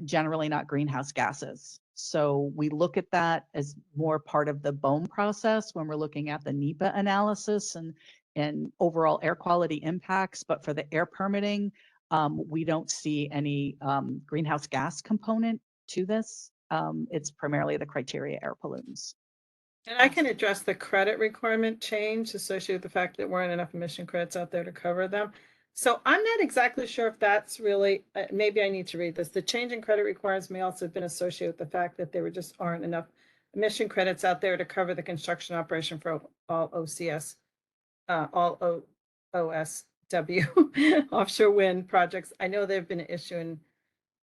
generally not greenhouse gases. So we look at that as more part of the BOEM process when we're looking at the NEPA analysis and overall air quality impacts. But for the air permitting, we don't see any greenhouse gas component to this. It's primarily the criteria air pollutants. And I can address the credit requirement change associated with the fact that there weren't enough emission credits out there to cover them. So I'm not exactly sure if that's really, maybe I need to read this. The change in credit requirements may also have been associated with the fact that there just aren't enough emission credits out there to cover the construction operation for all OCS, all OSW offshore wind projects. I know there've been an issue in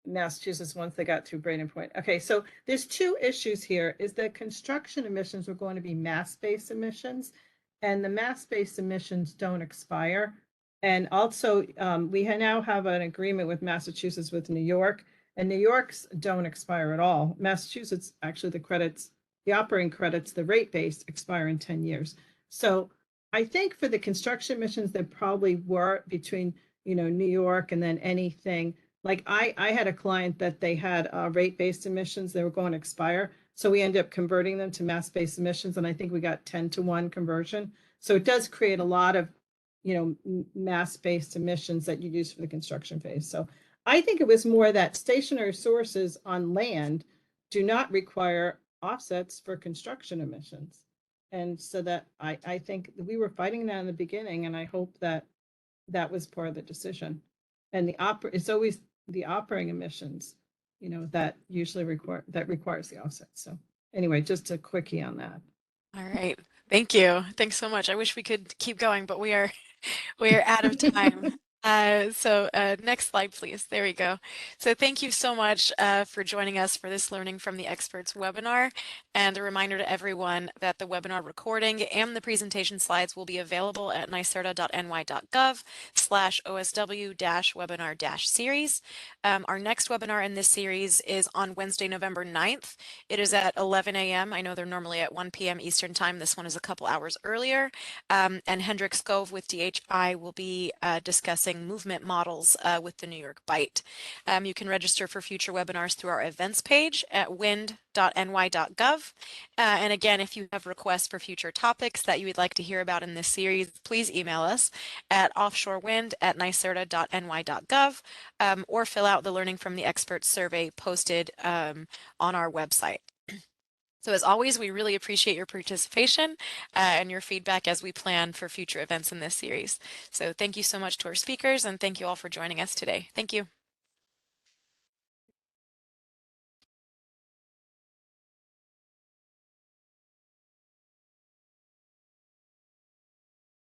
Massachusetts once they got through Braden Point. Okay, so there's two issues here. Is that construction emissions are going to be mass-based emissions, and the mass-based emissions don't expire. And also, we now have an agreement with Massachusetts with New York, and New York's don't expire at all. Massachusetts, actually, the credits, the operating credits, the rate-based expire in 10 years. So I think for the construction emissions, there probably were between, New York and then anything. Like I had a client that they had rate-based emissions, they were going to expire. So we ended up converting them to mass-based emissions, and I think we got 10-to-1 conversion. So it does create a lot of, mass-based emissions that you use for the construction phase. So I think it was more that stationary sources on land do not require offsets for construction emissions. And so that I think we were fighting that in the beginning, and I hope that that was part of the decision. And it's always the operating emissions, that usually requires the offset. So anyway, just a quickie on that. all right. Thank you. Thanks so much. I wish we could keep going, but we are out of time. Next slide, please. There we go. So thank you so much for joining us for this Learning from the Experts webinar. And a reminder to everyone that the webinar recording and the presentation slides will be available at nyserda.ny.gov/osw-webinar-series. Our next webinar in this series is on Wednesday, November 9th. It is at 11 a.m. I know they're normally at 1 p.m. Eastern Time. This one is a couple hours earlier. And Hendrik Skov with DHI will be discussing movement models with the New York Bight. You can register for future webinars through our events page at wind.ny.gov. And again, if you have requests for future topics that you would like to hear about in this series, please email us at offshorewind@nyserda.ny.gov or fill out the Learning from the Experts survey posted on our website. So as always, we really appreciate your participation and your feedback as we plan for future events in this series. So thank you so much to our speakers, and thank you all for joining us today. Thank you.